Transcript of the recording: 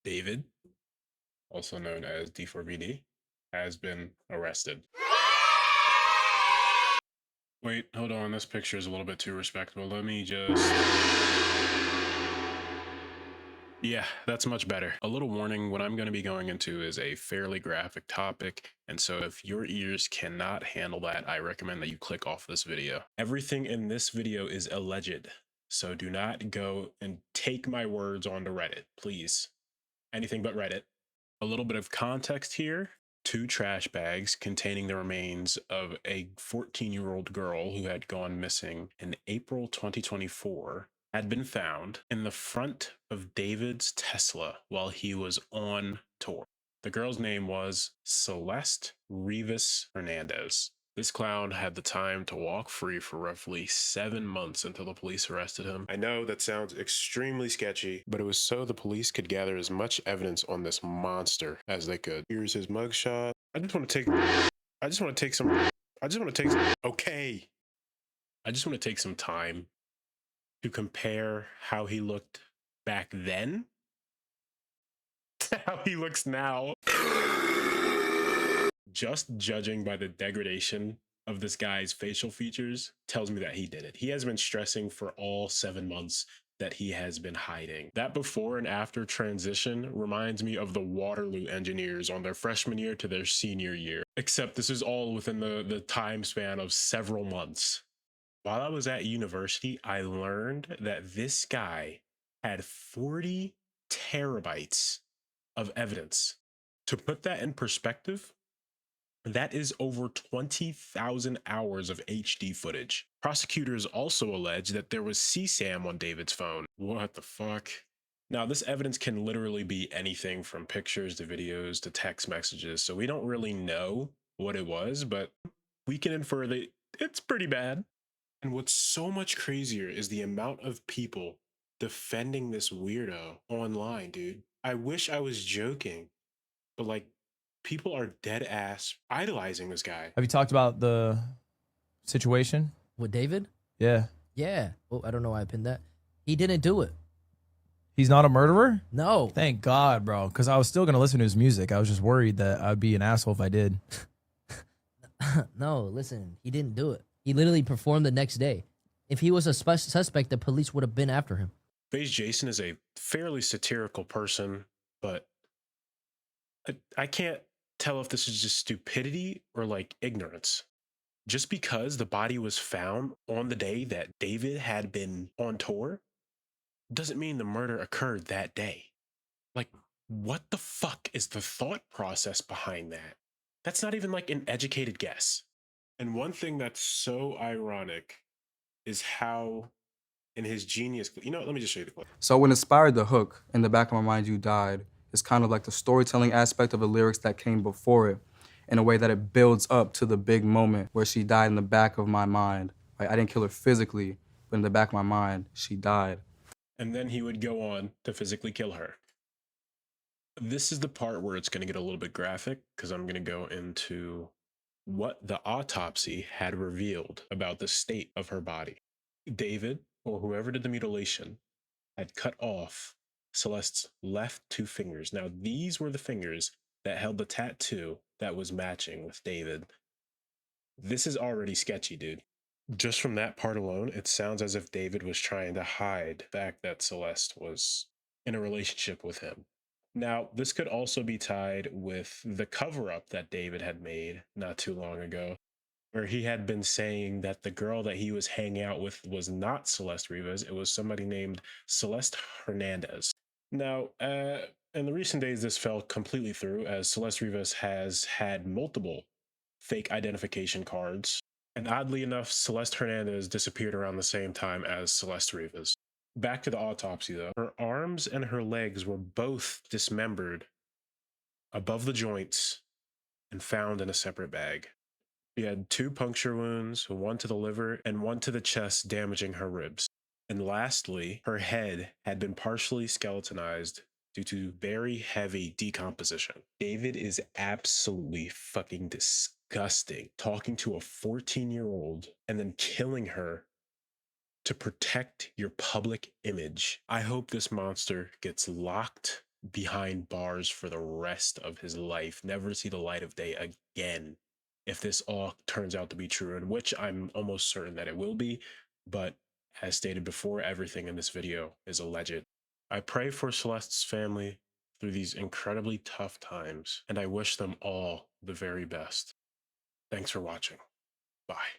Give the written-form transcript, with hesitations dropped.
David, also known as D4BD, has been arrested. Wait, hold on. This picture is a little bit too respectable. Let me just. Yeah, that's much better. A little warning, what I'm going to be going into is a fairly graphic topic, and so if your ears cannot handle that, I recommend that you click off this video. Everything in this video is alleged, so do not go and take my words onto Reddit, please. Anything but Reddit. A little bit of context here. 2 trash bags containing the remains of a 14-year-old girl who had gone missing in April 2024 had been found in the front of David's Tesla while he was on tour. The girl's name was Celeste Rivas Hernandez. This clown had the time to walk free for roughly 7 months until the police arrested him. I know that sounds extremely sketchy, but it was so the police could gather as much evidence on this monster as they could. Here's his mugshot. I just want to take okay. I just want to take some time to compare how he looked back then to how he looks now. Just judging by the degradation of this guy's facial features tells me that he did it. He has been stressing for all 7 months that he has been hiding. That before and after transition reminds me of the Waterloo engineers on their freshman year to their senior year, except this is all within the time span of several months. While I was at university, I learned that this guy had 40 terabytes of evidence. To put that in perspective, that is over 20,000 hours of HD footage. Prosecutors also allege that there was CSAM on David's phone. What the fuck? Now, this evidence can literally be anything from pictures to videos to text messages, so we don't really know what it was, but we can infer that it's pretty bad. And what's so much crazier is the amount of people defending this weirdo online, dude. I wish I was joking, but like, people are dead ass idolizing this guy. Have you talked about the situation with David? Yeah. Yeah. Oh, I don't know why I pinned that. He didn't do it. He's not a murderer? No. Thank God, bro. Because I was still going to listen to his music. I was just worried that I'd be an asshole if I did. No, listen, he didn't do it. He literally performed the next day. If he was a suspect, the police would have been after him. FaZe Jason is a fairly satirical person, but I can't tell if this is just stupidity or like ignorance. Just because the body was found on the day that David had been on tour doesn't mean the murder occurred that day. Like, what the fuck is the thought process behind that? That's not even like an educated guess. And one thing that's so ironic is how in his genius, let me just show you the clip. So what inspired the hook, "In the Back of My Mind You Died," is kind of like the storytelling aspect of the lyrics that came before it, in a way that it builds up to the big moment where she died in the back of my mind. Like, I didn't kill her physically, but in the back of my mind, she died. And then he would go on to physically kill her. This is the part where it's going to get a little bit graphic, because I'm going to go into what the autopsy had revealed about the state of her body. David, or whoever did the mutilation, had cut off Celeste's left 2 fingers. Now, these were the fingers that held the tattoo that was matching with David. This is already sketchy, dude. Just from that part alone, it sounds as if David was trying to hide the fact that Celeste was in a relationship with him. Now, this could also be tied with the cover-up that David had made not too long ago, where he had been saying that the girl that he was hanging out with was not Celeste Rivas, it was somebody named Celeste Hernandez. Now, in the recent days, this fell completely through, as Celeste Rivas has had multiple fake identification cards, and oddly enough, Celeste Hernandez disappeared around the same time as Celeste Rivas. Back to the autopsy, though. Her arms and her legs were both dismembered above the joints and found in a separate bag. She had 2 puncture wounds, one to the liver and one to the chest, damaging her ribs. And lastly, her head had been partially skeletonized due to very heavy decomposition. David is absolutely fucking disgusting, talking to a 14-year-old and then killing her to protect your public image. I hope this monster gets locked behind bars for the rest of his life, never see the light of day again, if this all turns out to be true, and which I'm almost certain that it will be. But as stated before, everything in this video is alleged. I pray for Celeste's family through these incredibly tough times, and I wish them all the very best. Thanks for watching. Bye.